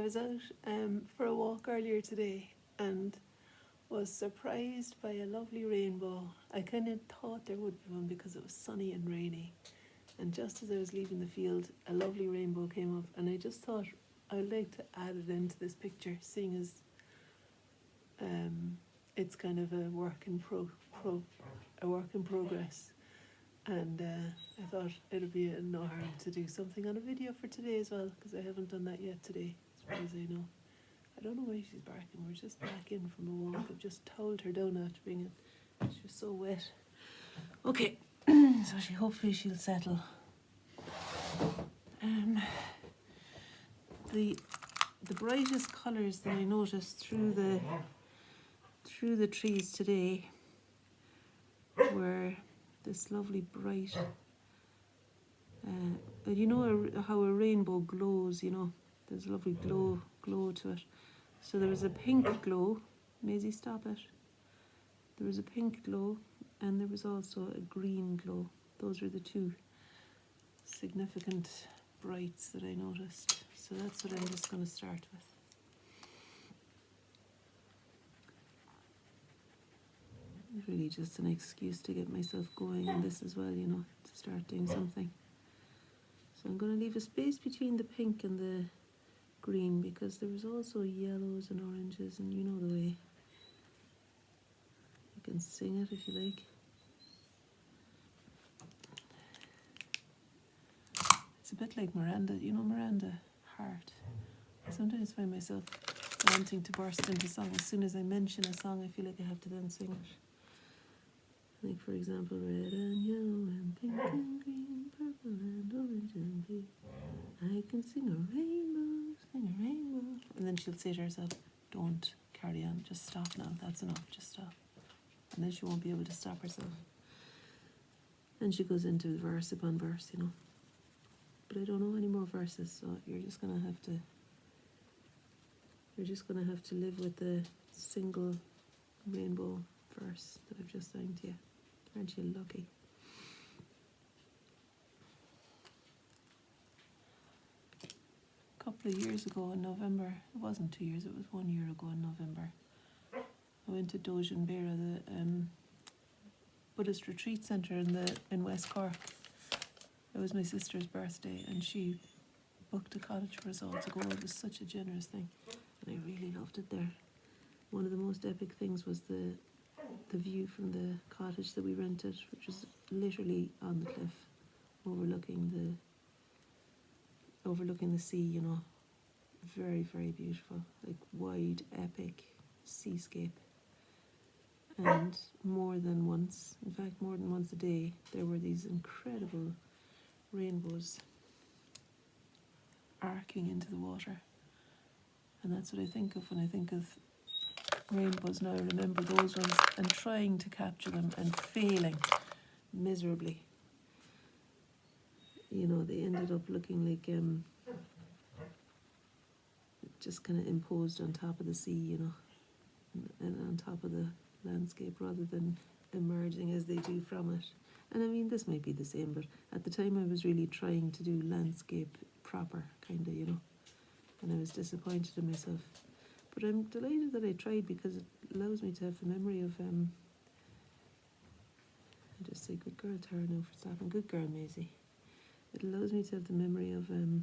was out for a walk earlier today and was surprised by a lovely rainbow. I kind of thought there would be one because it was sunny and rainy. And just as I was leaving the field, a lovely rainbow came up, and I just thought I'd like to add it into this picture, seeing as it's kind of a work in progress. And I thought it would be no harm to do something on a video for today as well, because I haven't done that yet today, as far as I know. I don't know why she's barking. We're just back in from a walk. I've just towelled her down after being in. She was so wet. Okay, so hopefully she'll settle. The brightest colours that I noticed through the trees today were this lovely bright. You know how a rainbow glows. You know, there's a lovely glow to it. So there was a pink glow. Maisie, stop it. There was a pink glow, and there was also a green glow. Those were the two significant brights that I noticed. So that's what I'm just going to start with. It's really just an excuse to get myself going on this as well, you know, to start doing something. So I'm going to leave a space between the pink and the green, because there was also yellows and oranges, and you know the way. You can sing it if you like. It's a bit like Miranda, you know Miranda Hart. I sometimes find myself wanting to burst into song. As soon as I mention a song, I feel like I have to then sing it. Like, for example, red and yellow and pink and green, purple and orange and blue. I can sing a rainbow, And then she'll say to herself, don't carry on, just stop now, that's enough, just stop. And then she won't be able to stop herself. And she goes into verse upon verse, you know. But I don't know any more verses, so you're just gonna have to live with the single rainbow verse that I've just sang to you. Aren't you lucky? A couple of years ago in November, it wasn't 2 years, it was 1 year ago in November, I went to Dojin Beira, the Buddhist retreat centre in West Cork. It was my sister's birthday, and she booked a cottage for us all to go. It was such a generous thing, and I really loved it there. One of the most epic things was the view from the cottage that we rented, which was literally on the cliff, overlooking the sea, you know. Very, very beautiful, like wide, epic seascape. And more than once a day, there were these incredible rainbows arcing into the water. And that's what I think of when I think of rainbows now. I remember those ones and trying to capture them and failing miserably. You know, they ended up looking like just kind of imposed on top of the sea, you know, and on top of the landscape rather than emerging as they do from it. And I mean, this might be the same, but at the time I was really trying to do landscape proper, kind of, you know, and I was disappointed in myself. But I'm delighted that I tried, because it allows me to have the memory of, I just say good girl to her now for stopping, good girl Maisie. It allows me to have the memory of the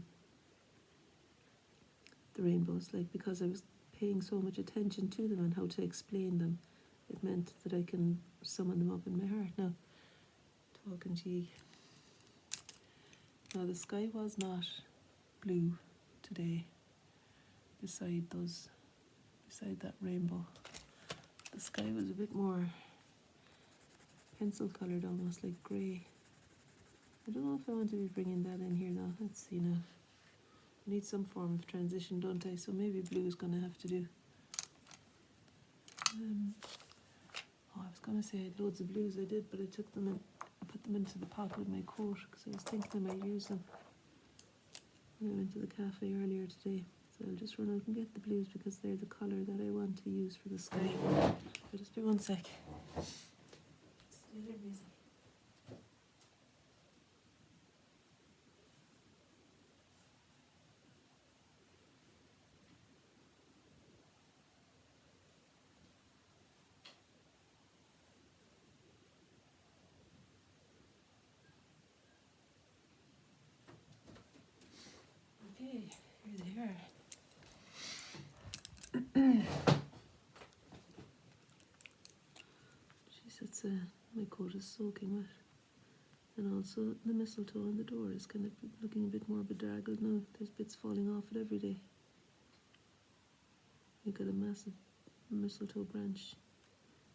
rainbows, like, because I was paying so much attention to them and how to explain them. It meant that I can summon them up in my heart. Now, talking to you. Now, the sky was not blue today beside that rainbow. The sky was a bit more pencil coloured, almost like grey. I don't know if I want to be bringing that in here now. Let's see now. I need some form of transition, don't I? So maybe blue is going to have to do. I was going to say I had loads of blues. I did, but I took them and I put them into the pocket of my coat, because I was thinking I might use them when I went to the cafe earlier today. So I'll just run out and get the blues, because they're the colour that I want to use for the sky. So just be 1 sec. Stay there, Maisie. there. Jeez, my coat is soaking wet. And also the mistletoe on the door is kind of looking a bit more bedraggled now. There's bits falling off it every day. I got a massive mistletoe branch.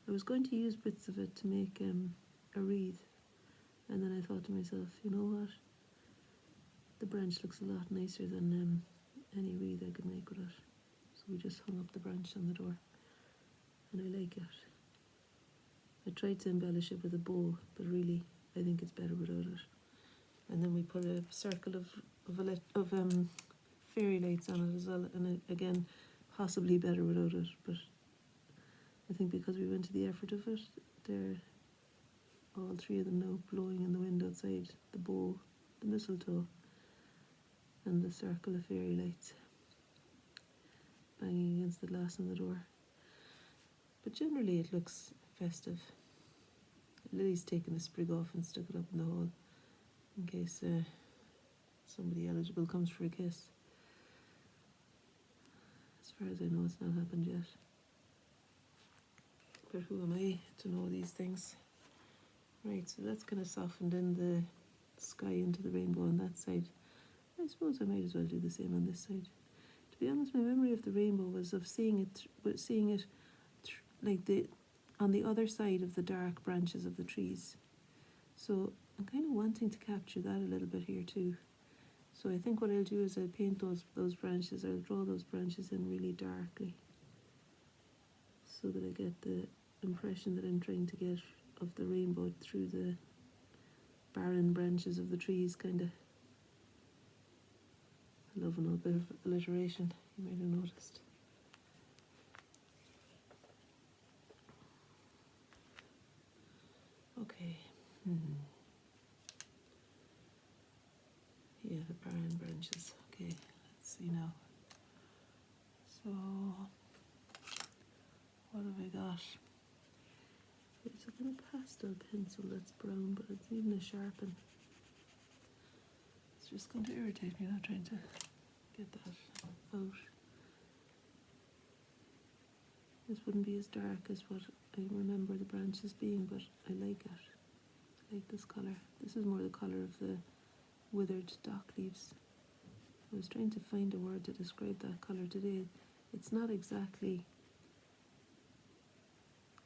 I was going to use bits of it to make a wreath, and then I thought to myself, you know what? The branch looks a lot nicer than any wreath I could make with it. So we just hung up the branch on the door, and I like it. I tried to embellish it with a bow, but really I think it's better without it. And then we put a circle of fairy lights on it as well, and again, possibly better without it, but I think because we went to the effort of it, they're all three of them now blowing in the wind outside, the bow, the mistletoe, and the circle of fairy lights banging against the glass on the door. But generally it looks festive. Lily's taken a sprig off and stuck it up in the hall in case somebody eligible comes for a kiss. As far as I know, it's not happened yet. But who am I to know these things? Right, so that's kind of softened in the sky into the rainbow on that side. I suppose I might as well do the same on this side. To be honest, my memory of the rainbow was of seeing it like on the other side of the dark branches of the trees. So I'm kind of wanting to capture that a little bit here too. So I think what I'll do is I'll paint those branches, I'll draw those branches in really darkly, so that I get the impression that I'm trying to get of the rainbow through the barren branches of the trees, kind of. I love a little bit of alliteration, you might have noticed. Okay. Yeah, the barren branches. Okay, let's see now. So, what have I got? It's a kind of pastel pencil that's brown, but it's even a sharpen. It's just going to irritate me now trying to get that out. This wouldn't be as dark as what I remember the branches being, but I like it. I like this colour. This is more the colour of the withered dock leaves. I was trying to find a word to describe that colour today. It's not exactly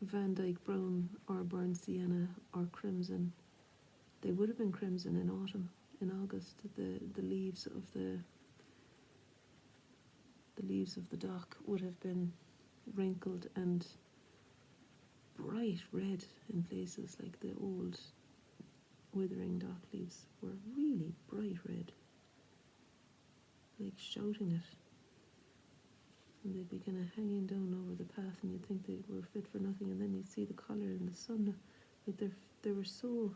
Van Dyke brown or burnt sienna or crimson. They would have been crimson in autumn, in August. The leaves of the dock would have been wrinkled and bright red in places. Like the old withering dock leaves were really bright red, like shouting it. And they'd be kind of hanging down over the path, and you'd think they were fit for nothing, and then you'd see the colour in the sun. Like they were so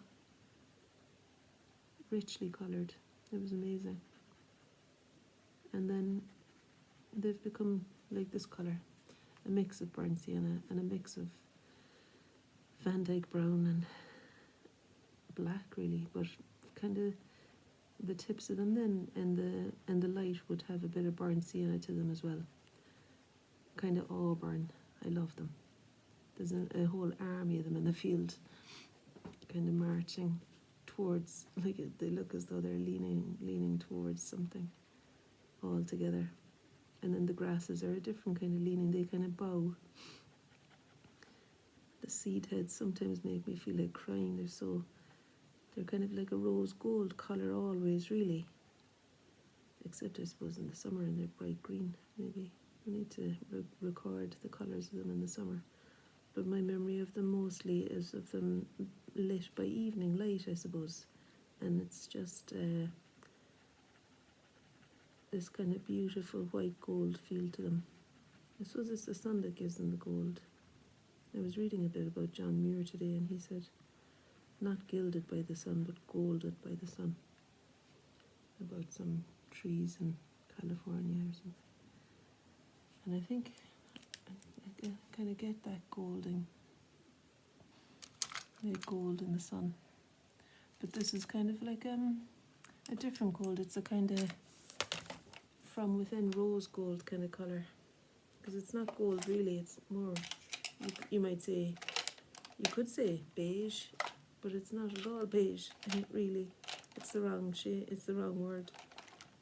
richly coloured. It was amazing. And then they've become like this colour, a mix of burnt sienna and a mix of Van Dyke brown and black, really, but kind of the tips of them then and the light would have a bit of burnt sienna to them as well. Kind of auburn. I love them. There's a whole army of them in the field, kind of marching towards, like they look as though they're leaning towards something all together. And then the grasses are a different kind of leaning. They kind of bow. The seed heads sometimes make me feel like crying. They're kind of like a rose gold colour always, really. Except I suppose in the summer, and they're bright green. Maybe I need to record the colours of them in the summer. But my memory of them mostly is of them lit by evening light, I suppose. And it's just this kind of beautiful white gold feel to them. I suppose it's the sun that gives them the gold. I was reading a bit about John Muir today, and he said, not gilded by the sun, but golded by the sun. About some trees in California or something. And I think I kind of get that golding, like gold in the sun. But this is kind of like a different gold. It's a kind of from within rose gold kind of colour, because it's not gold really, it's more, you might say, you could say beige, but it's not at all beige, really. It's the wrong shade, it's the wrong word,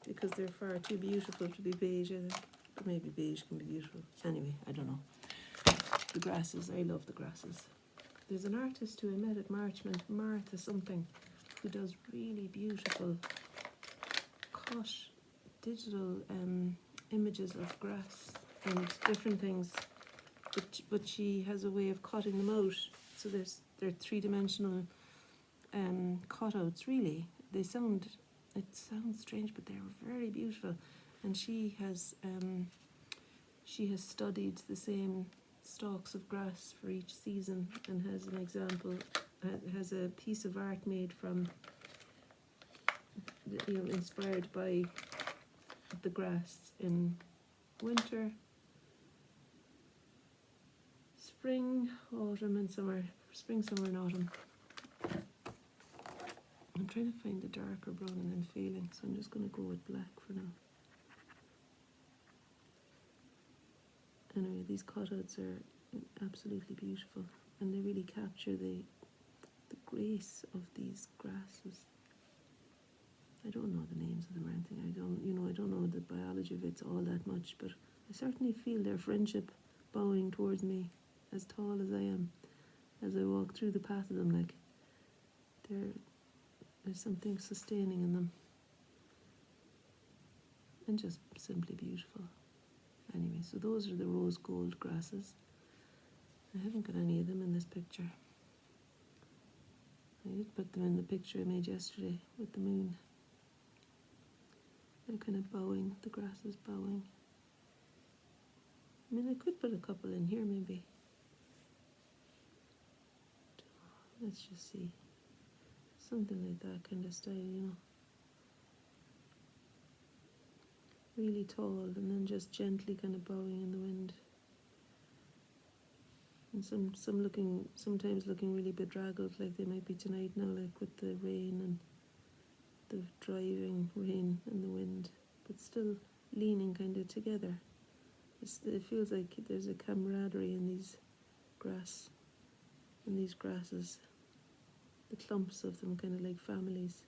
because they're far too beautiful to be beige, I think. But maybe beige can be beautiful. Anyway, I don't know. The grasses, I love the grasses. There's an artist who I met at Marchmont, Martha something, who does really beautiful cut digital images of grass and different things, but she has a way of cutting them out. So they're three-dimensional cutouts. Really, it sounds strange, but they're very beautiful. And she has studied the same stalks of grass for each season, and has an example, has a piece of art made from, inspired by the grass in winter, spring, autumn and summer. Spring, summer and autumn. I'm trying to find the darker brown and I'm failing, so I'm just going to go with black for now. Anyway, these cutouts are absolutely beautiful, and they really capture the grace of these grasses. I don't know the names of them or anything. I don't know the biology of it all that much, but I certainly feel their friendship bowing towards me, as tall as I am, as I walk through the path of them. Like, there's something sustaining in them, and just simply beautiful. Anyway, so those are the rose gold grasses. I haven't got any of them in this picture. I did put them in the picture I made yesterday with the moon. They're kind of bowing, the grass is bowing. I mean, I could put a couple in here maybe. Let's just see. Something like that kind of style, Really tall, and then just gently kind of bowing in the wind. And sometimes looking really bedraggled, like they might be tonight now, like with the rain and the driving rain and the wind, but still leaning kind of together. It feels like there's a camaraderie in these grasses, the clumps of them, kind of like families.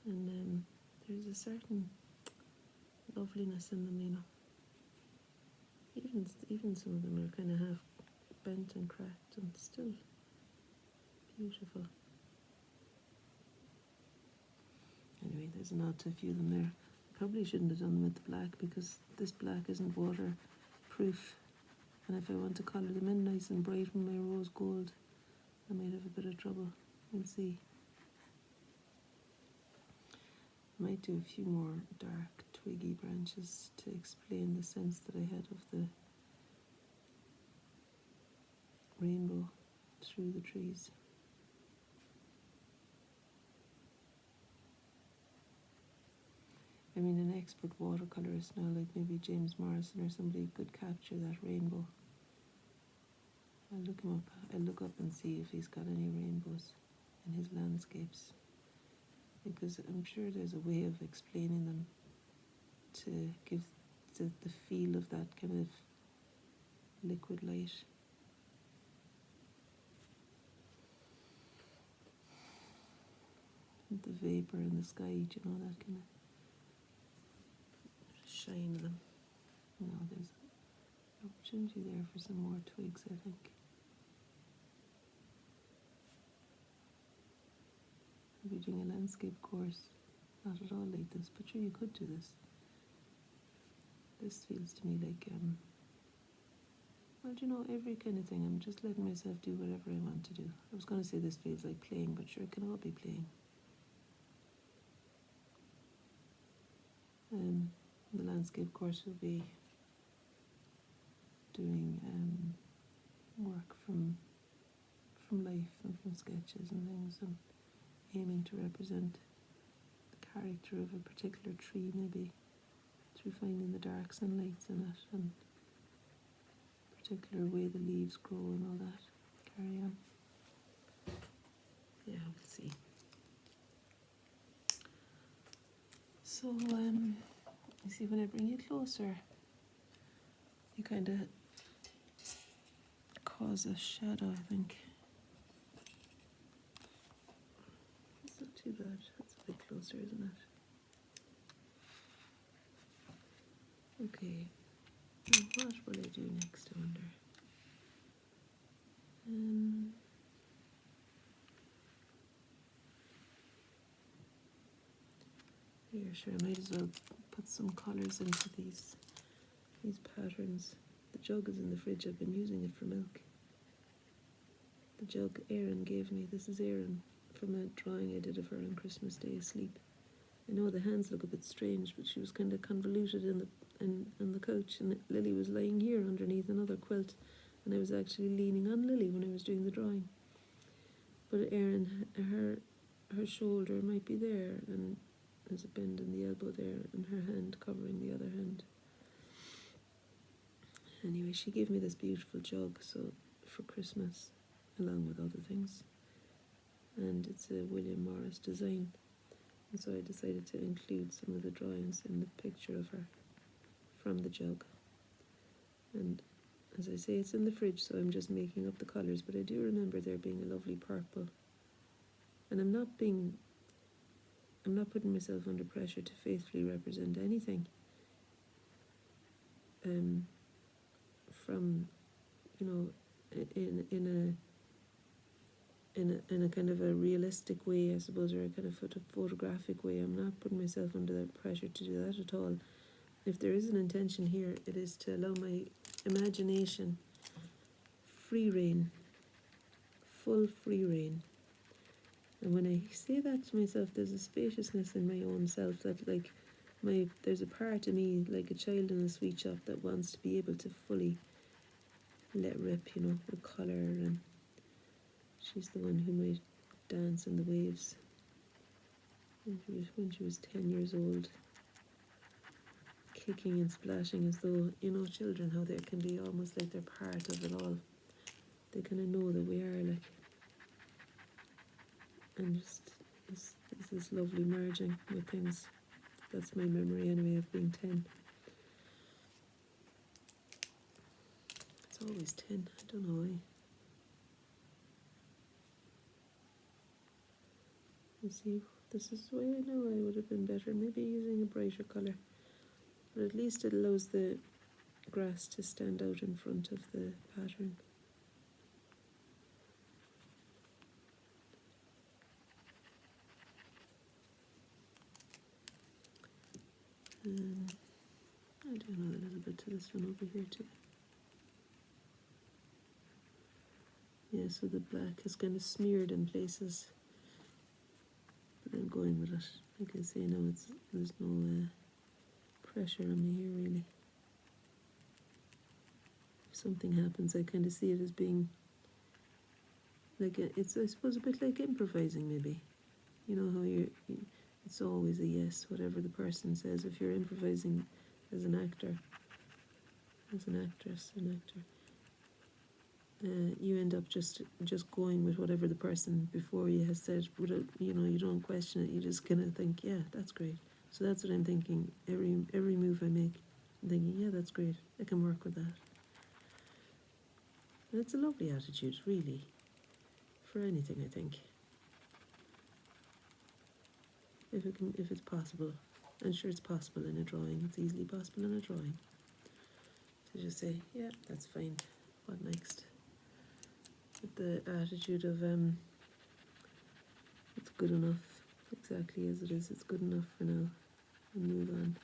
And there's a certain loveliness in them, Even some of them are kind of half bent and cracked, and still beautiful. Anyway, there's a nod to a few of them there. I probably shouldn't have done them with the black, because this black isn't waterproof, and if I want to colour them in nice and bright with my rose gold, I might have a bit of trouble. We'll see. I might do a few more dark twiggy branches to explain the sense that I had of the rainbow through the trees. I mean, an expert watercolourist now, like maybe James Morrison or somebody, could capture that rainbow. I'll look him up. I'll look up and see if he's got any rainbows in his landscapes, because I'm sure there's a way of explaining them to give the feel of that kind of liquid light. The vapour in the sky, that kind of shine of them. There's an opportunity there for some more twigs, I think. I'll be doing a landscape course, not at all like this, but sure, you could do this. This feels to me like, every kind of thing. I'm just letting myself do whatever I want to do. I was going to say this feels like playing, but sure, it can all be playing. The landscape course will be doing work from life and from sketches and things, and aiming to represent the character of a particular tree, maybe through finding the darks and lights in it, and particular way the leaves grow and all that. Carry on. Yeah, we'll see. So You see, when I bring you closer, you kind of cause a shadow, I think. It's not too bad. That's a bit closer, isn't it? Okay. Now what will I do next, I wonder? Here, sure, I might as well put some colours into these patterns. The jug is in the fridge. I've been using it for milk. The jug Erin gave me. This is Erin from a drawing I did of her on Christmas Day asleep. I know the hands look a bit strange, but she was kind of convoluted in the couch, and Lily was lying here underneath another quilt, and I was actually leaning on Lily when I was doing the drawing. But Erin, her shoulder might be there, and there's a bend in the elbow there, and her hand covering the other hand. Anyway, she gave me this beautiful jug for Christmas, along with other things. And it's a William Morris design. And so I decided to include some of the drawings in the picture of her from the jug. And as I say, it's in the fridge, so I'm just making up the colours, but I do remember there being a lovely purple. And I'm not putting myself under pressure to faithfully represent anything. From, in a kind of a realistic way, I suppose, or a kind of photographic way. I'm not putting myself under that pressure to do that at all. If there is an intention here, it is to allow my imagination free rein, full free rein. And when I say that to myself, there's a spaciousness in my own self that, like, there's a part of me, like a child in a sweet shop, that wants to be able to fully let rip, with colour. And she's the one who might dance in the waves when she was 10 years old, kicking and splashing as though, children, how they can be almost like they're part of it all. They kind of know that we are, like, and just this lovely merging with things. That's my memory anyway of being 10. It's always 10, I don't know why. You see, this is why I know I would have been better maybe using a brighter colour. But at least it allows the grass to stand out in front of the pattern. I do another little bit to this one over here too. Yeah, so the black is kind of smeared in places. But I'm going with it. Like I say, no, there's no pressure on me here really. If something happens, I kind of see it as being like it's, I suppose, a bit like improvising maybe. You know how it's always a yes, whatever the person says. If you're improvising as an actor, as an actress, an actor, you end up just going with whatever the person before you has said. Without, you don't question it. You just kind of think, yeah, that's great. So that's what I'm thinking. Every move I make, I'm thinking, yeah, that's great. I can work with that. And it's a lovely attitude, really, for anything, I think. If it's possible. I'm sure it's possible in a drawing. It's easily possible in a drawing. To just say, yeah, that's fine. What next? With the attitude of it's good enough, exactly as it is. It's good enough for now, and move on.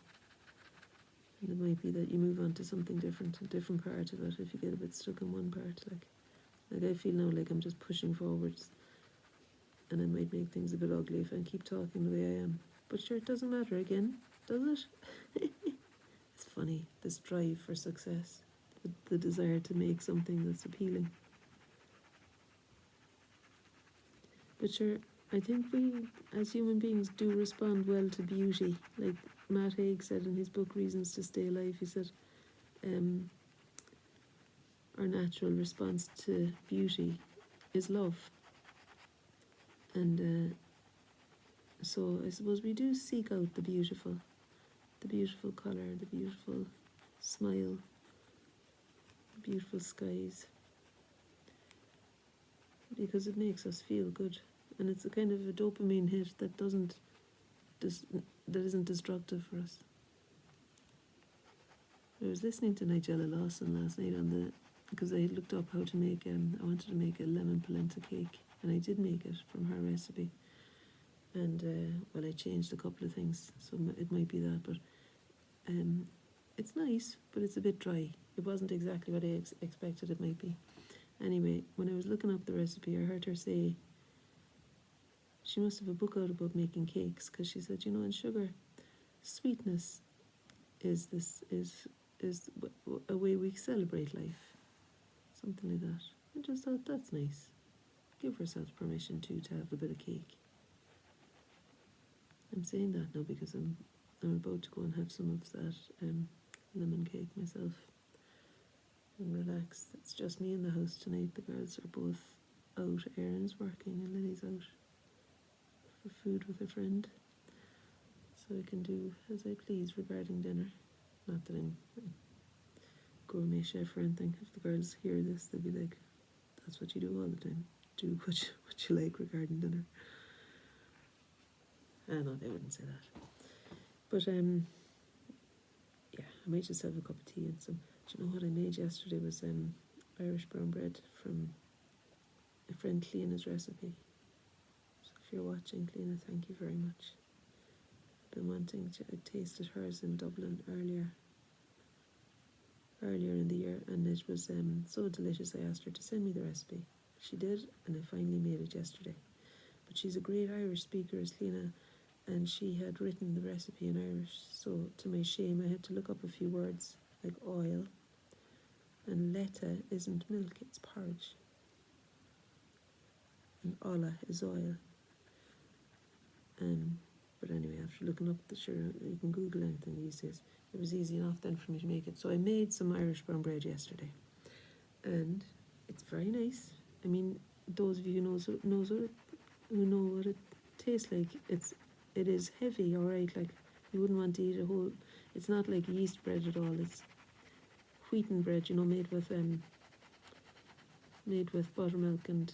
And it might be that you move on to something different, a different part of it. If you get a bit stuck in one part, like I feel now, like I'm just pushing forwards, and I might make things a bit ugly if I keep talking the way I am. But sure, it doesn't matter again, does it? It's funny, this drive for success, the desire to make something that's appealing. But sure, I think we, as human beings, do respond well to beauty. Like Matt Haig said in his book Reasons to Stay Alive, he said, our natural response to beauty is love. And so I suppose we do seek out the beautiful, The beautiful colour, the beautiful smile, the beautiful skies. Because it makes us feel good. And it's a kind of a dopamine hit that isn't destructive for us. I was listening to Nigella Lawson last night because I had looked up how to make, I wanted to make a lemon polenta cake, and I did make it from her recipe. And, I changed a couple of things, so it might be that, but it's nice, but it's a bit dry. It wasn't exactly what I expected it might be. Anyway, when I was looking up the recipe, I heard her say she must have a book out about making cakes, because she said, in sugar, sweetness is a way we celebrate life, something like that. I just thought that's nice. Give ourselves permission to have a bit of cake. I'm saying that now because I'm about to go and have some of that lemon cake myself and relax. It's just me in the house tonight. The girls are both out. Erin's working and Lily's out for food with a friend, so I can do as I please regarding dinner. Not that I'm a gourmet chef or anything. If the girls hear this, they'll be like, that's what you do all the time. Do what you like regarding dinner. No, they wouldn't say that. But I might just have a cup of tea and some. Do you know what I made yesterday was Irish brown bread from a friend Cleana's recipe. So if you're watching, Cleana, thank you very much. I've been wanting to. I tasted hers in Dublin earlier in the year, and it was so delicious. I asked her to send me the recipe. She did, and I finally made it yesterday. But she's a great Irish speaker, as Cleana, and she had written the recipe in Irish, so to my shame I had to look up a few words like oil, and letta isn't milk, it's porridge, and olla is oil. But anyway, after looking up you can Google anything these days. It was easy enough then for me to make it. So I made some Irish brown bread yesterday, and it's very nice. I mean, those of you who know what it tastes like, it is heavy, alright, like you wouldn't want to eat a whole. It's not like yeast bread at all. It's wheaten bread, made with buttermilk and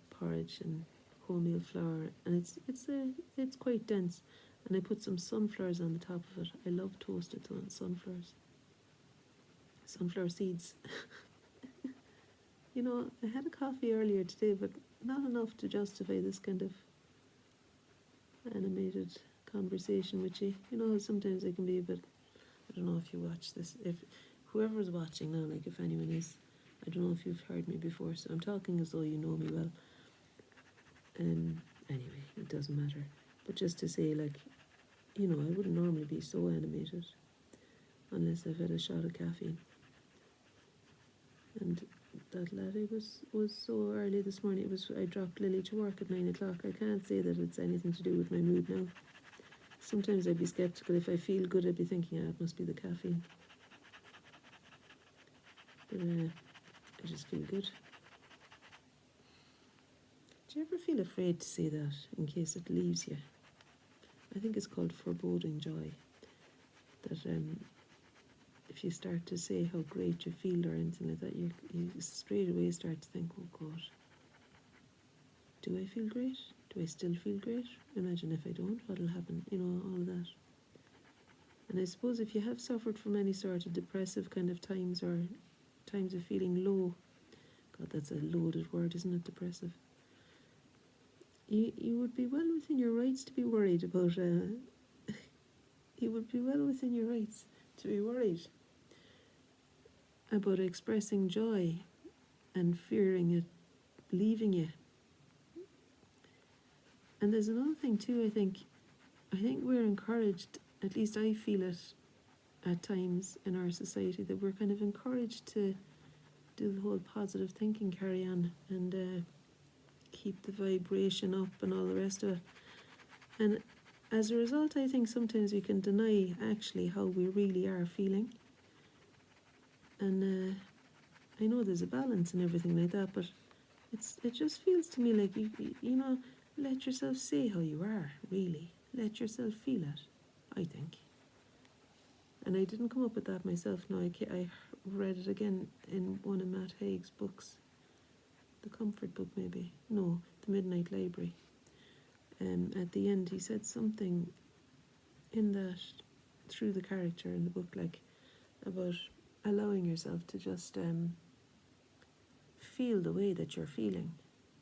porridge and wholemeal flour, and it's quite dense. And I put some sunflowers on the top of it. I love toasted sunflower seeds. I had a coffee earlier today, but not enough to justify this kind of animated conversation with you. Sometimes I can be a bit. I don't know if you watch this. If whoever's watching now, like if anyone is, I don't know if you've heard me before, so I'm talking as though you know me well. Anyway, it doesn't matter. But just to say, I wouldn't normally be so animated unless I've had a shot of caffeine. And that laddie was so early this morning. I dropped Lily to work at 9 o'clock. I can't say that it's anything to do with my mood now. Sometimes I'd be sceptical. If I feel good, I'd be thinking, it must be the caffeine. But I just feel good. Do you ever feel afraid to say that in case it leaves you? I think it's called foreboding joy. That if you start to say how great you feel or anything like that, you straight away start to think, oh God, do I feel great? Do I still feel great? Imagine if I don't, what'll happen? All of that. And I suppose if you have suffered from any sort of depressive kind of times or times of feeling low, God, that's a loaded word, isn't it, depressive? You would be well within your rights to be worried about, you would be well within your rights to be worried about expressing joy and fearing it leaving you. And there's another thing too, I think we're encouraged, at least I feel it at times in our society, that we're kind of encouraged to do the whole positive thinking, carry on, and keep the vibration up and all the rest of it. And as a result, I think sometimes we can deny actually how we really are feeling. And I know there's a balance and everything like that, but it just feels to me like, let yourself say how you are, really. Let yourself feel it, I think. And I didn't come up with that myself. No, I read it again in one of Matt Haig's books. The Comfort Book, maybe. No, The Midnight Library. At the end, he said something in that, through the character in the book, like, about allowing yourself to just feel the way that you're feeling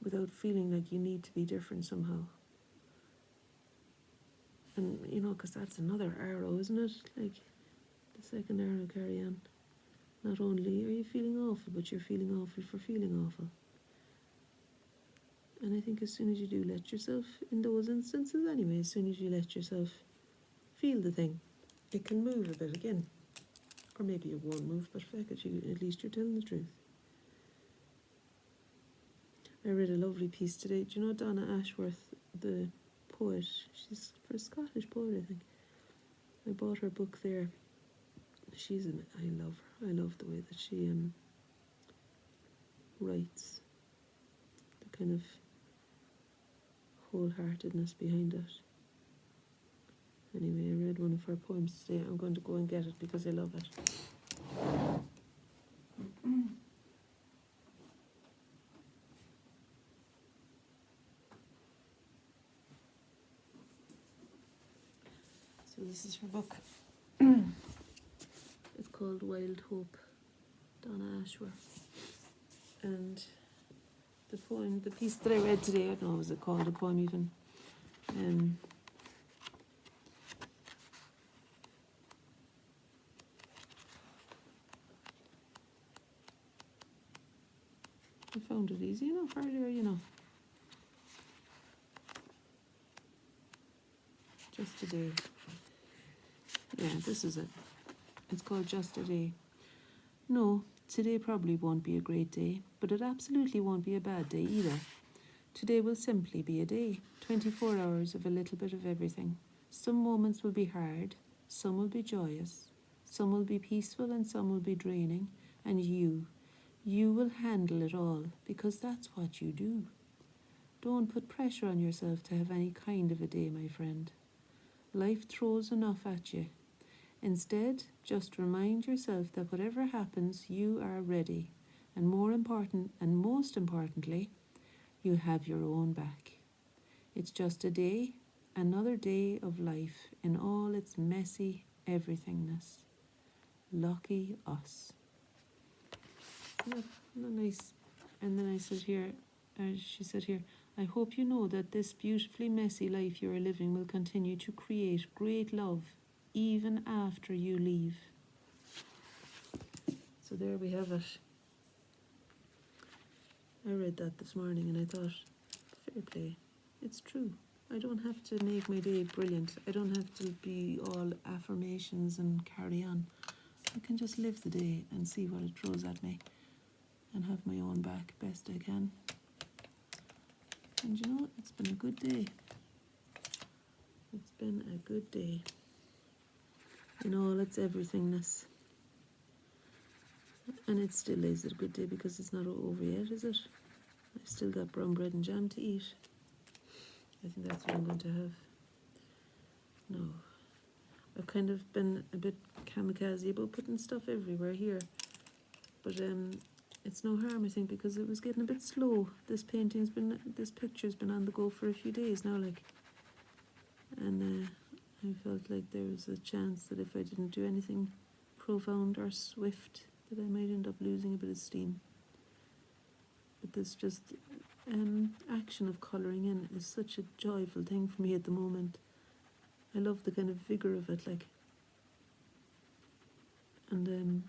without feeling like you need to be different somehow. And, you know, because that's another arrow, isn't it? Like, the second arrow, carry on. Not only are you feeling awful, but you're feeling awful for feeling awful. And I think as soon as you do let yourself, in those instances anyway, as soon as you let yourself feel the thing, it can move a bit again. Or maybe it won't move, but fuck it, at least you're telling the truth. I read a lovely piece today. Do you know Donna Ashworth, the poet? She's a Scottish poet, I think. I bought her book there. I love her. I love the way that she writes. The kind of wholeheartedness behind it. Anyway, I read one of her poems today. I'm going to go and get it because I love it. So this is her book. It's called Wild Hope, Donna Ashworth. And the poem, the piece that I read today, I don't know, was it called a poem even? I found it easy enough earlier, you know. Just a day. Yeah, this is it. It's called Just a Day. No, today probably won't be a great day, but it absolutely won't be a bad day either. Today will simply be a day, 24 hours of a little bit of everything. Some moments will be hard, some will be joyous, some will be peaceful and some will be draining, and you will handle it all because that's what you do. Don't put pressure on yourself to have any kind of a day, my friend. Life throws enough at you. Instead, just remind yourself that whatever happens, you are ready. And most importantly, you have your own back. It's just a day, another day of life in all its messy everythingness. Lucky us. Isn't that nice? And then she said here, I hope you know that this beautifully messy life you are living will continue to create great love even after you leave. So there we have it. I read that this morning and I thought, fair play. It's true. I don't have to make my day brilliant. I don't have to be all affirmations and carry on. I can just live the day and see what it throws at me and have my own back best I can. And you know, it's been a good day. It's been a good day. In all its everythingness. And it still is a good day because it's not over yet, is it? I've still got brown bread and jam to eat. I think that's what I'm going to have. No. I've kind of been a bit kamikaze about putting stuff everywhere here. But it's no harm, I think, because it was getting a bit slow. This picture's been on the go for a few days now, like. And I felt like there was a chance that if I didn't do anything profound or swift, that I might end up losing a bit of steam. But this just action of colouring in is such a joyful thing for me at the moment. I love the kind of vigour of it, like. And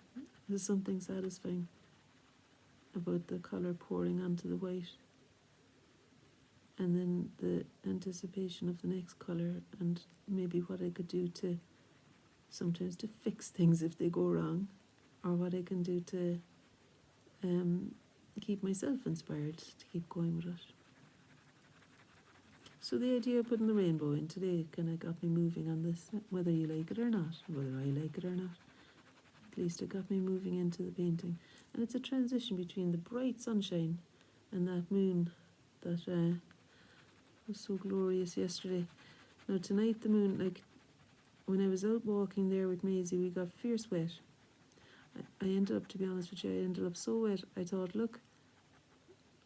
there's something satisfying about the colour pouring onto the white. And then the anticipation of the next colour and maybe what I could do to sometimes to fix things if they go wrong, or what I can do to keep myself inspired to keep going with it. So the idea of putting the rainbow in today kind of got me moving on this, whether you like it or not, whether I like it or not. At least it got me moving into the painting. And it's a transition between the bright sunshine and that moon that was so glorious yesterday. Now tonight the moon, like when I was out walking there with Maisie, we got fierce wet. I ended up, to be honest with you, I ended up so wet, I thought, look,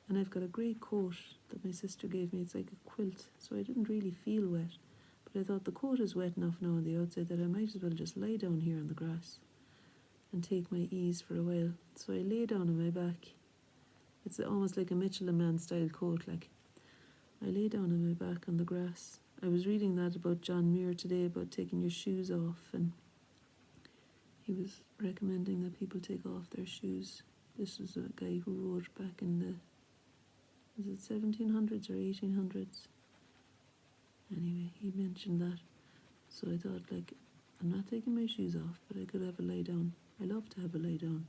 and I've got a great coat that my sister gave me, it's like a quilt, so I didn't really feel wet. But I thought the coat is wet enough now on the outside that I might as well just lie down here on the grass and take my ease for a while. So I lay down on my back. It's almost like a Michelin Man style coat, like. I lay down on my back on the grass. I was reading that about John Muir today, about taking your shoes off, and he was recommending that people take off their shoes. This was a guy who wrote back in the, was it 1700s or 1800s? Anyway, he mentioned that. So I thought, like, I'm not taking my shoes off, but I could have a lie down. I love to have a lie down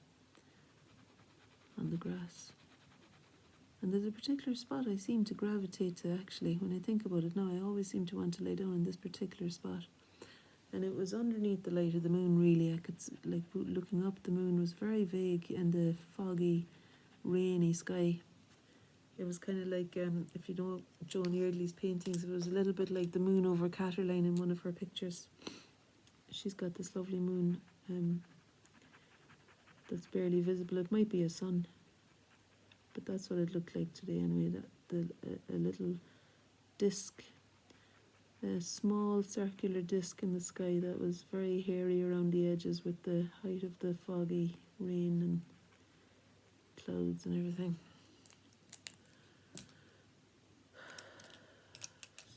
on the grass. And there's a particular spot I seem to gravitate to, actually. When I think about it now, I always seem to want to lay down in this particular spot. And it was underneath the light of the moon, really. I could, like, looking up, the moon was very vague in the foggy, rainy sky. It was kind of like, if you know Joan Eardley's paintings, it was a little bit like the moon over Catterline in one of her pictures. She's got this lovely moon that's barely visible. It might be a sun, but that's what it looked like today anyway. A little disc, a small circular disc in the sky that was very hairy around the edges with the height of the foggy rain and clouds and everything.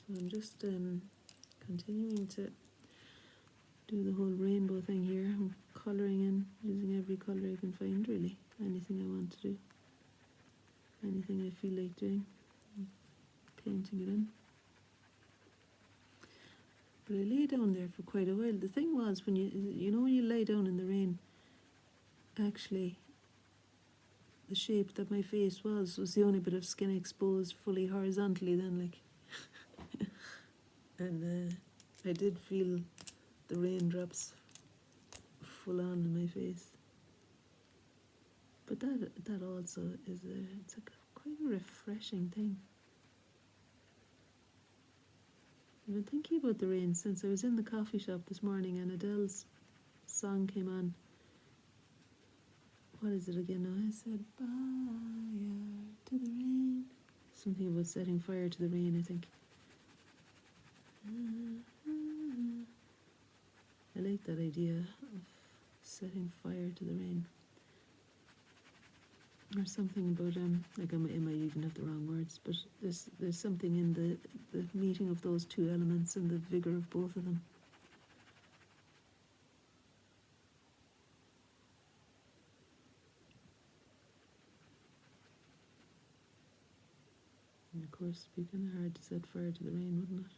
So I'm just continuing to do the whole rainbow thing here. I'm colouring in, using every colour I can find, really. Anything I want to do. Anything I feel like doing. I'm painting it in. But I lay down there for quite a while. The thing was, when you know when you lie down in the rain, actually, the shape that my face was the only bit of skin exposed fully horizontally then, like. And I did feel the raindrops full on in my face. But that also is it's quite a refreshing thing. I've been thinking about the rain since I was in the coffee shop this morning and Adele's song came on. What is it again now? I said, fire to the rain. Something about setting fire to the rain, I think. I like that idea of setting fire to the rain. Or something about, like I might even have the wrong words, but there's something in the meeting of those two elements and the vigour of both of them. And of course, it'd be kind of hard to set fire to the rain, wouldn't it?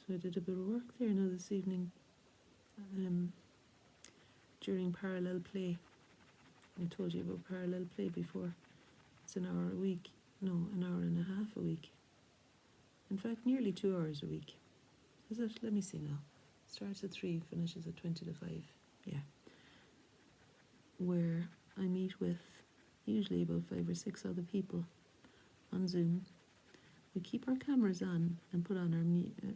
So I did a bit of work there now this evening during parallel play. I told you about parallel play before. It's an hour a week. No, an hour and a half a week. In fact, nearly 2 hours a week. Is it? Let me see now. Starts at 3, finishes at 20 to 5. Yeah. Where I meet with usually about 5 or 6 other people on Zoom. We keep our cameras on and put on our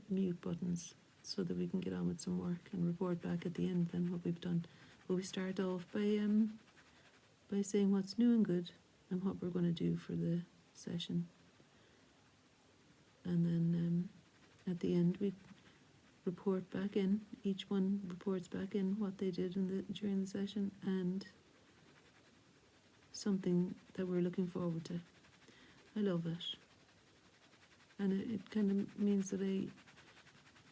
mute buttons so that we can get on with some work and report back at the end then what we've done. But we start off by saying what's new and good and what we're going to do for the session. And then at the end we report back in. Each one reports back in what they did during the session and something that we're looking forward to. I love it. And it kind of means that I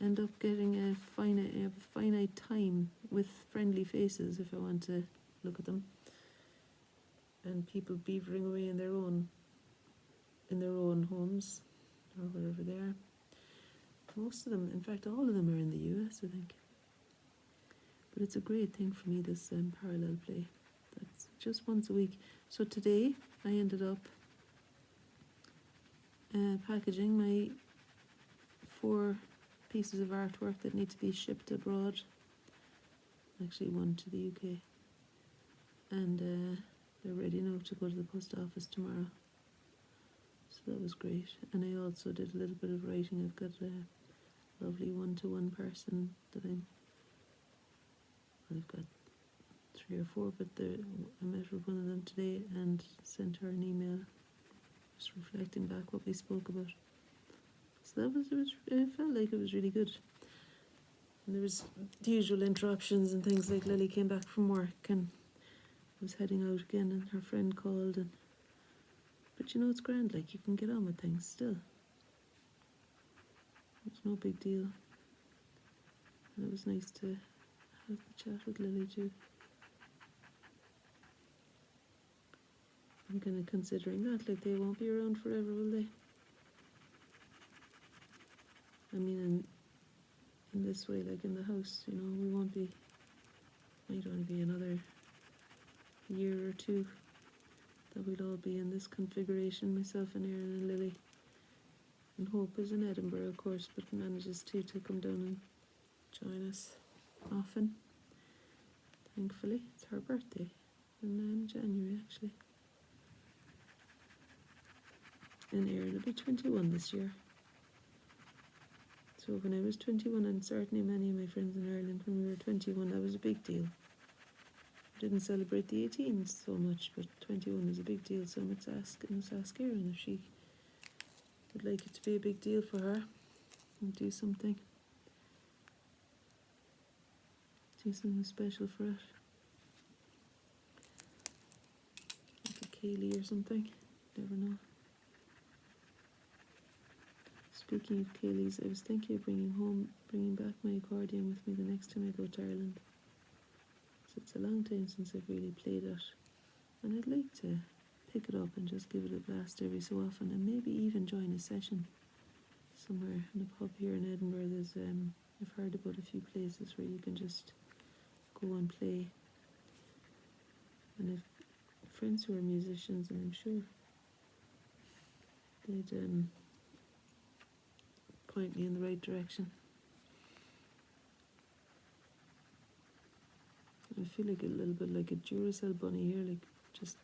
end up getting a finite time with friendly faces if I want to look at them. And people beavering away in their own homes or wherever they are. Most of them, in fact all of them, are in the US, I think. But it's a great thing for me, this parallel play. That's just once a week. So today I ended up packaging my 4 pieces of artwork that need to be shipped abroad actually one to the UK, and they're ready now to go to the post office tomorrow. So that was great. And I also did a little bit of writing. I've got a lovely one-to-one person that I've got 3 or 4, but I met with one of them today and sent her an email just reflecting back what we spoke about. So it felt like it was really good. And there was the usual interruptions and things, like Lily came back from work and was heading out again, and her friend called, but you know, it's grand, like you can get on with things still. It's no big deal. And it was nice to have the chat with Lily too. I'm kind of considering that, like they won't be around forever, will they? I mean, in this way, like in the house, you know, we won't be, might only be another year or 2 that we'll all be in this configuration, myself and Erin and Lily. And Hope is in Edinburgh, of course, but manages to come down and join us often. Thankfully, it's her birthday in January, actually. And Erin will be 21 this year. So when I was 21, and certainly many of my friends in Ireland, when we were 21, that was a big deal. I didn't celebrate the 18s so much, but 21 is a big deal, so let's ask Erin if she would like it to be a big deal for her and do something special for it. Like a Kaylee or something, never know. Speaking of Kayleys, I was thinking of bringing back my accordion with me the next time I go to Ireland. So it's a long time since I've really played it, and I'd like to pick it up and just give it a blast every so often, and maybe even join a session somewhere in a pub here in Edinburgh. There's I've heard about a few places where you can just go and play, and I've friends who are musicians, and I'm sure they'd point me in the right direction. I feel like a little bit like a Duracell bunny here, like just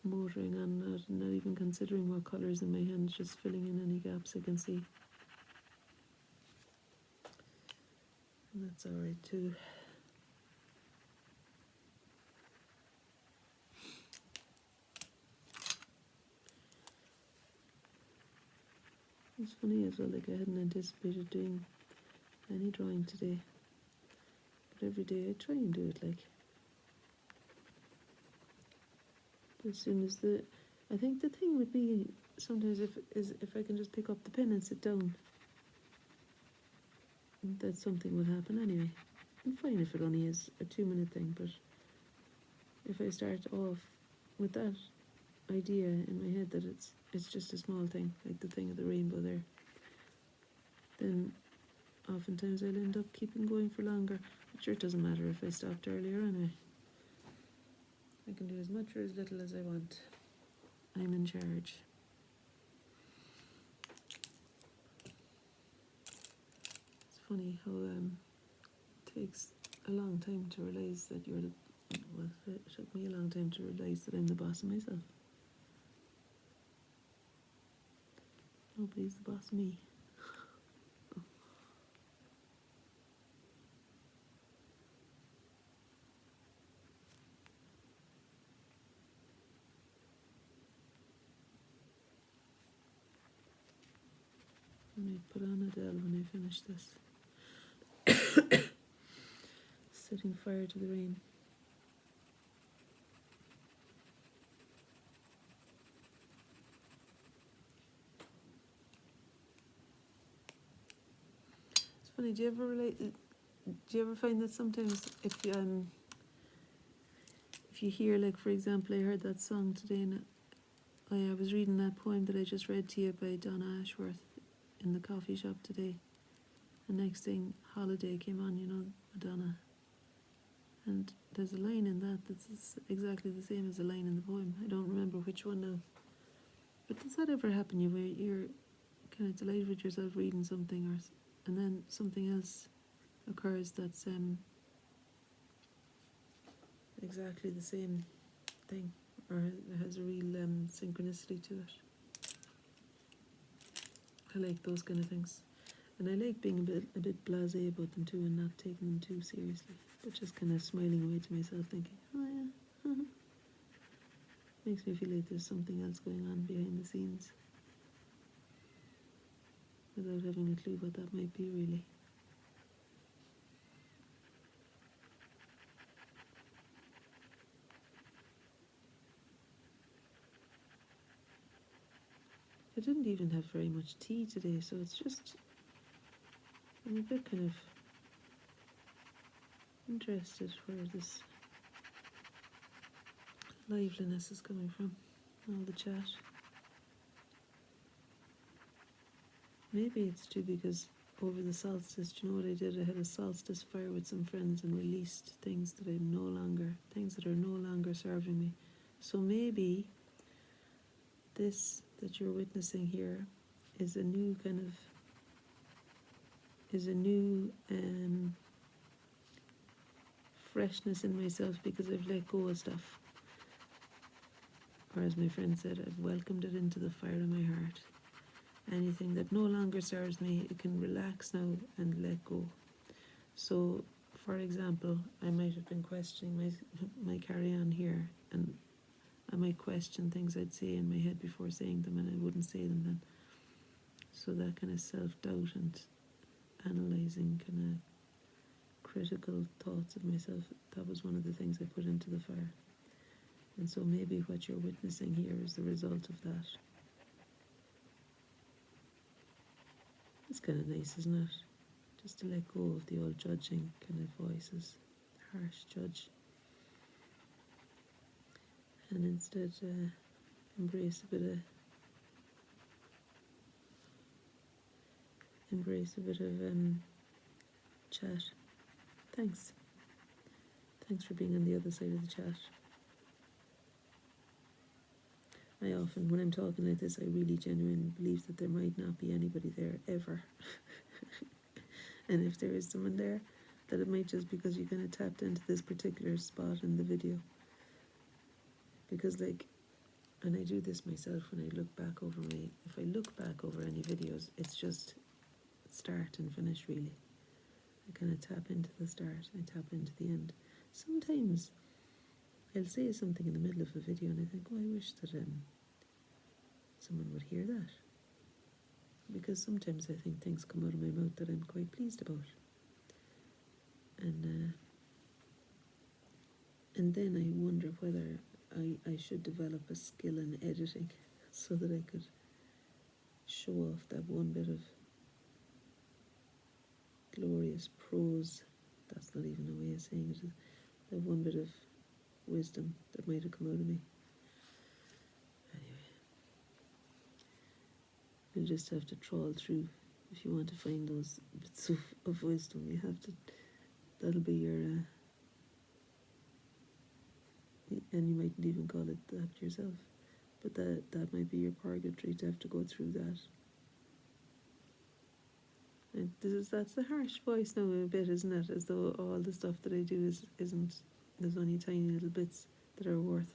motoring on, not even considering what colours in my hands, just filling in any gaps I can see. And that's alright too. It's funny as well, like I hadn't anticipated doing any drawing today, but every day I try and do it, like as soon as I think the thing with me sometimes if I can just pick up the pen and sit down, that something will happen anyway. I'm fine if it only is a 2-minute thing, but if I start off with that idea in my head that it's just a small thing, like the thing of the rainbow there, then oftentimes I'll end up keeping going for longer. But sure, it doesn't matter if I stopped earlier anyway. I can do as much or as little as I want. I'm in charge. It's funny how it takes a long time to realise that you're it took me a long time to realise that I'm the boss of myself. Nobody's the boss of me. I might put on Adele when I finish this. Setting fire to the rain. It's funny, do you ever find that sometimes if you hear, like for example, I heard that song today and I was reading that poem that I just read to you by Donna Ashworth in the coffee shop today, and next thing Holiday came on, you know, Madonna, and there's a line in that that's exactly the same as the line in the poem. I don't remember which one now, but does that ever happen you where you're kind of delighted with yourself reading something, and then something else occurs that's exactly the same thing, or it has a real synchronicity to it. I like those kind of things. And I like being a bit blasé about them too, and not taking them too seriously, but just kind of smiling away to myself, thinking, oh yeah, makes me feel like there's something else going on behind the scenes, without having a clue what that might be really. I didn't even have very much tea today, so it's just, I'm a bit kind of interested where this liveliness is coming from, all the chat. Maybe it's too because over the solstice, do you know what I did? I had a solstice fire with some friends and released things that are no longer serving me. So maybe this that you're witnessing here is a new freshness in myself, because I've let go of stuff. Or as my friend said, I've welcomed it into the fire of my heart. Anything that no longer serves me, it can relax now and let go. So, for example, I might have been questioning my carry-on here, and I might question things I'd say in my head before saying them, and I wouldn't say them then. So that kind of self-doubt and analysing, kind of critical thoughts of myself, that was one of the things I put into the fire. And so maybe what you're witnessing here is the result of that. It's kind of nice, isn't it? Just to let go of the old judging kind of voices, harsh judge, and instead embrace a bit of chat. Thanks for being on the other side of the chat. I often, when I'm talking like this, I really genuinely believe that there might not be anybody there ever. And if there is someone there, that it might just because you kind of tapped into this particular spot in the video. Because and I do this myself when I look back over if I look back over any videos, it's just start and finish really. I kind of tap into the start, I tap into the end. Sometimes I'll say something in the middle of a video and I think, oh, I wish that someone would hear that. Because sometimes I think things come out of my mouth that I'm quite pleased about. And then I wonder whether I should develop a skill in editing so that I could show off that one bit of glorious prose, that's not even a way of saying it, that one bit of wisdom that might have come out of me. Anyway, you'll just have to trawl through. If you want to find those bits of wisdom, you have to, that'll be your, and you mightn't even call it that yourself, but that might be your purgatory, to have to go through that. And that's the harsh voice now a bit, isn't it? As though all the stuff that I do isn't, there's only tiny little bits that are worth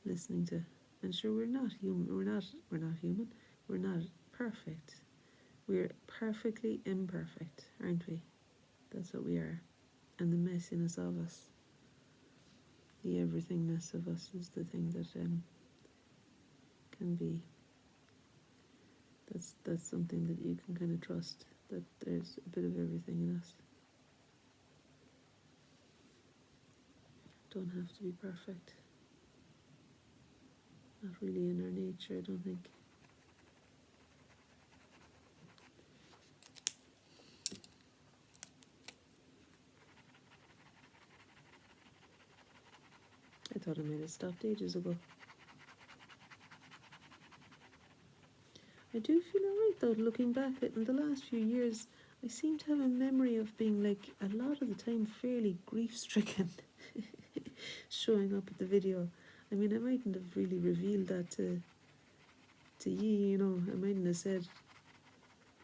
listening to. And sure, we're not human. We're not human. We're not perfect. We're perfectly imperfect, aren't we? That's what we are. And the messiness of us, the everythingness of us, is the thing that can be. That's something that you can kind of trust, that there's a bit of everything in us. Don't have to be perfect. Not really in our nature, I don't think. I thought I might have stopped ages ago. I do feel alright though, looking back at in the last few years. I seem to have a memory of being, like, a lot of the time fairly grief-stricken, showing up at the video. I mean, I mightn't have really revealed that to ye, you know. I mightn't have said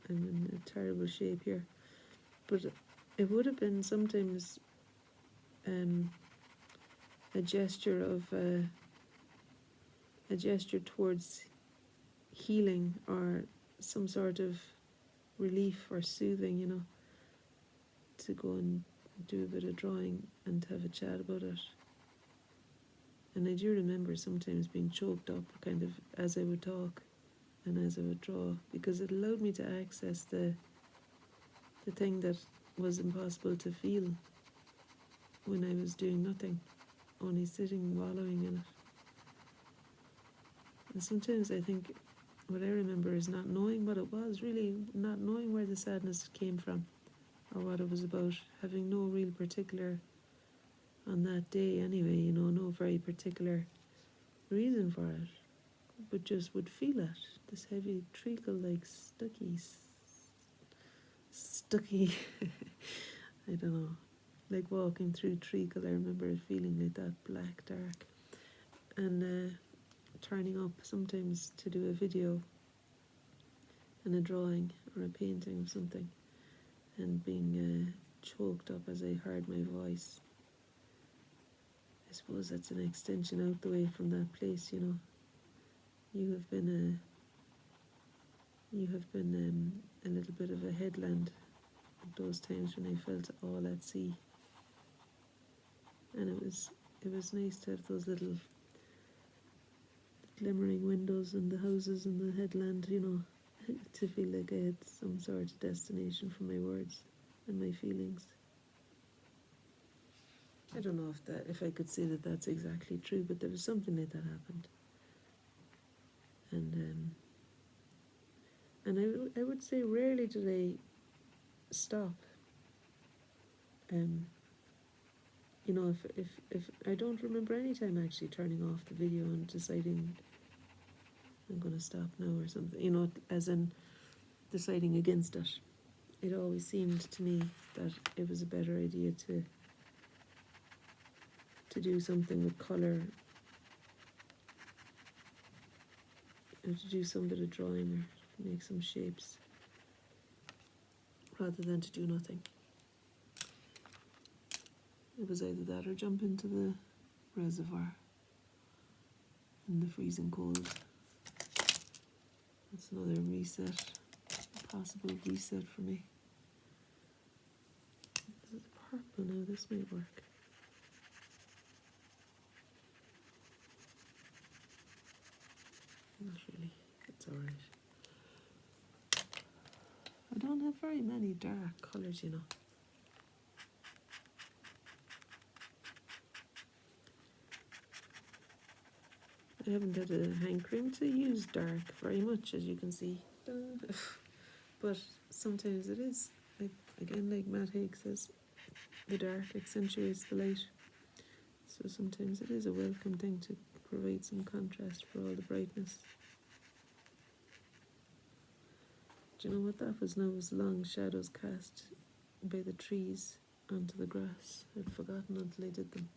I'm in a terrible shape here, but it would have been sometimes a gesture of a gesture towards healing or some sort of relief or soothing, you know, to go and do a bit of drawing and have a chat about it. And I do remember sometimes being choked up kind of as I would talk and as I would draw, because it allowed me to access the thing that was impossible to feel when I was doing nothing, only sitting, wallowing in it. And sometimes I think what I remember is not knowing what it was, really not knowing where the sadness came from or what it was about, having no real particular, on that day anyway, you know, no very particular reason for it, but just would feel it, this heavy treacle, like stucky, I don't know, like walking through treacle. I remember it feeling like that, black, dark, and turning up sometimes to do a video and a drawing or a painting of something, and being choked up as I heard my voice. I suppose that's an extension out the way from that place, you know. You have been a little bit of a headland at those times when I felt all at sea, and it was nice to have those little glimmering windows in the houses in the headland, you know, to feel like I had some sort of destination for my words and my feelings. I don't know if I could say that that's exactly true, but there was something like that happened. And I would say rarely did I stop. You know, if I don't remember any time actually turning off the video and deciding I'm going to stop now or something, you know, as in deciding against it. It always seemed to me that it was a better idea to do something with colour, or to do some bit of drawing or make some shapes, rather than to do nothing. It was either that or jump into the reservoir in the freezing cold. That's another reset, a possible reset for me. Is it purple now? This might work. Not really. It's alright. I don't have very many dark colours, you know. I haven't had a hankering to use dark very much, as you can see. But sometimes it is. Like, again, like Matt Haig says, the dark accentuates the light. So sometimes it is a welcome thing to provide some contrast for all the brightness. Do you know what that was now? It was long shadows cast by the trees onto the grass. I'd forgotten until I did them.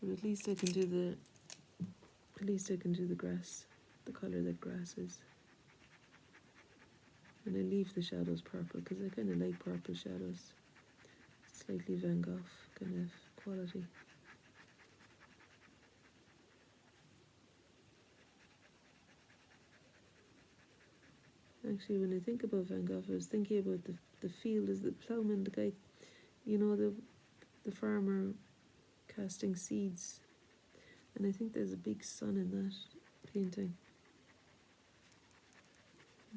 But at least I can do the grass, the colour that grass is. And I leave the shadows purple because I kind of like purple shadows. Slightly Van Gogh kind of quality. Actually, when I think about Van Gogh, I was thinking about the field as the ploughman, the guy, you know, the farmer casting seeds. And I think there's a big sun in that painting.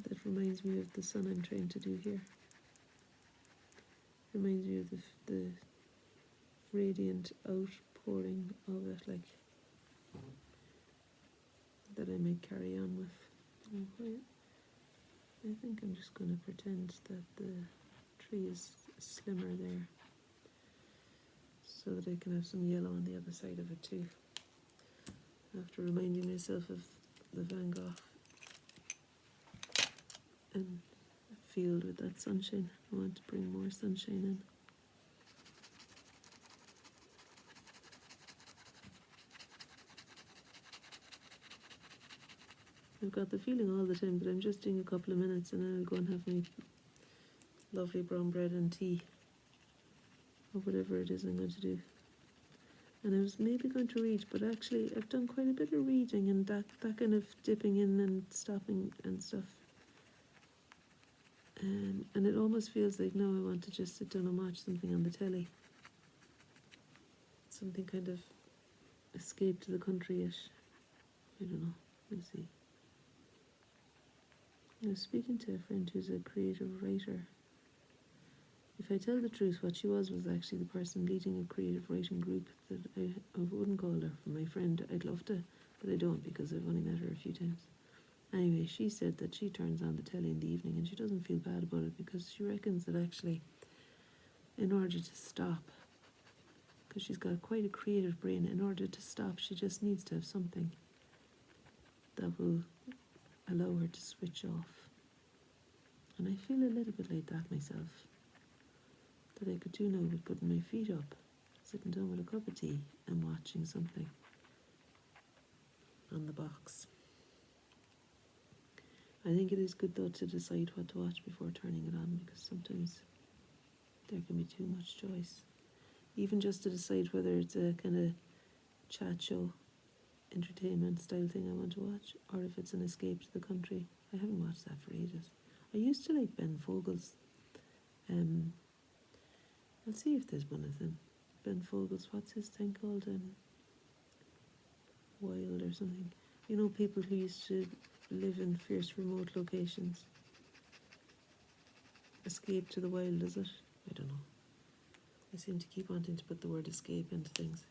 That reminds me of the sun I'm trying to do here. Reminds me of the radiant outpouring of it, like, that I might carry on with. I think I'm just going to pretend that the tree is slimmer there, so that I can have some yellow on the other side of it too. After reminding myself of the Van Gogh and a field with that sunshine, I want to bring more sunshine in. I've got the feeling all the time that I'm just doing a couple of minutes and then I'll go and have my lovely brown bread and tea, or whatever it is I'm going to do. And I was maybe going to read, but actually I've done quite a bit of reading, and that kind of dipping in and stopping and stuff. And it almost feels like now I want to just sit down and watch something on the telly. Something kind of escape to the country-ish. I don't know. We'll see. I was speaking to a friend who's a creative writer. If I tell the truth, what she was actually the person leading a creative writing group that I wouldn't call her my friend. I'd love to, but I don't because I've only met her a few times. Anyway, she said that she turns on the telly in the evening and she doesn't feel bad about it because she reckons that actually, in order to stop, because she's got quite a creative brain, in order to stop, she just needs to have something that will allow her to switch off. And I feel a little bit like that myself. That I could do now with putting my feet up, sitting down with a cup of tea and watching something on the box. I think it is good though to decide what to watch before turning it on, because sometimes there can be too much choice. Even just to decide whether it's a kind of chat show, entertainment style thing I want to watch, or if it's an escape to the country. I haven't watched that for ages. I used to like Ben Fogle's. I'll see if there's one of them. Ben Fogle's, what's his thing called? Wild or something. You know, people who used to live in fierce remote locations. Escape to the wild, is it? I don't know. I seem to keep wanting to put the word escape into things.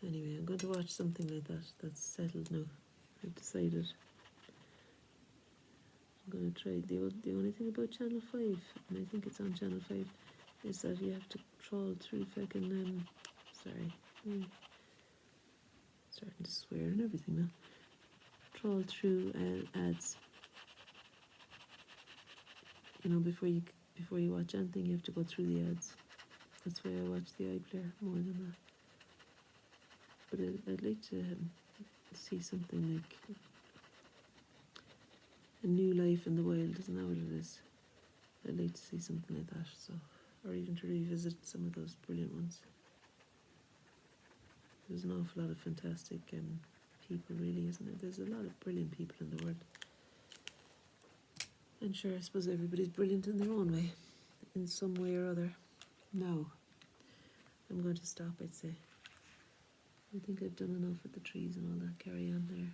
Anyway, I'm going to watch something like that. That's settled now. I've decided. I'm going to try. The only thing about Channel 5, and I think it's on Channel 5, is that you have to trawl through fucking, starting to swear and everything now. Trawl through ads. You know, before you watch anything, you have to go through the ads. That's why I watch the iPlayer more than that. But I'd like to see something like A New Life in the Wild, isn't that what it is? I'd like to see something like that, so, or even to revisit some of those brilliant ones. There's an awful lot of fantastic people, really, isn't there? There's a lot of brilliant people in the world. And sure, I suppose everybody's brilliant in their own way, in some way or other. No, I'm going to stop, I'd say. I think I've done enough with the trees and all that carry on there,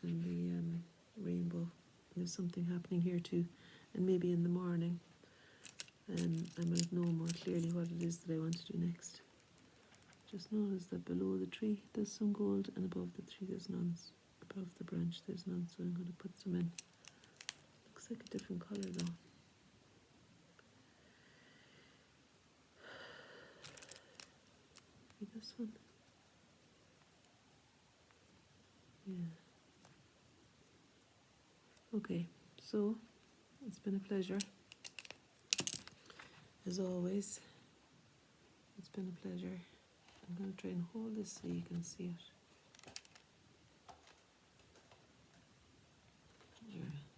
and the rainbow. There's something happening here too, and maybe in the morning I might know more clearly what it is that I want to do next. Just notice that below the tree there's some gold, and above the tree there's none. Above the branch there's none, so I'm going to put some in. Looks like a different colour though. Maybe this one. Yeah. Okay, so it's been a pleasure. As always, it's been a pleasure. I'm going to try and hold this so you can see it.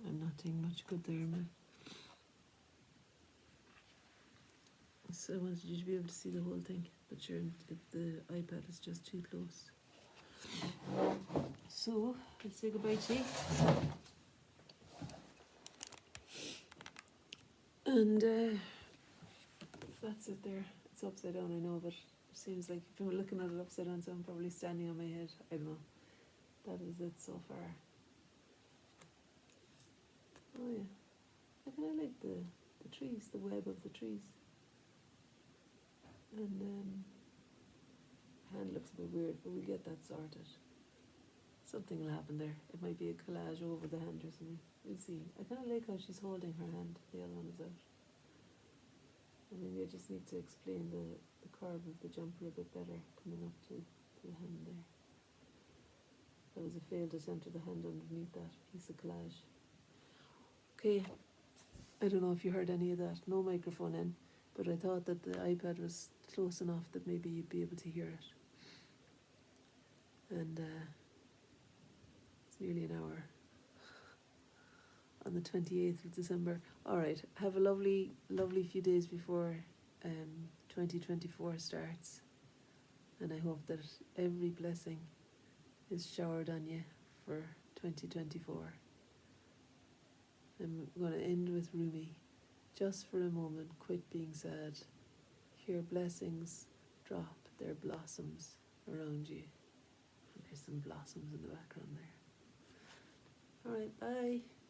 I'm not doing much good there, man. So I wanted you to be able to see the whole thing, but sure, if the iPad is just too close. So, let's say goodbye to you. And that's it there. It's upside down, I know, but it seems like if I'm looking at it upside down, so I'm probably standing on my head. I don't know. That is it so far. Oh yeah. I kind of like the trees, the web of the trees. And hand looks a bit weird, but we'll get that sorted. Something will happen there. It might be a collage over the hand or something. We'll see. I kind of like how she's holding her hand. The other one is out. And maybe I just need to explain the curve of the jumper a bit better, coming up to the hand there. That was a failed attempt at the hand underneath that piece of collage. Okay, I don't know if you heard any of that. No microphone in, but I thought that the iPad was close enough that maybe you'd be able to hear it. And it's nearly an hour on the 28th of December. All right, have a lovely, lovely few days before 2024 starts. And I hope that every blessing is showered on you for 2024. I'm going to end with Rumi. Just for a moment, quit being sad. Hear blessings drop their blossoms around you. And there's some blossoms in the background there. All right, bye.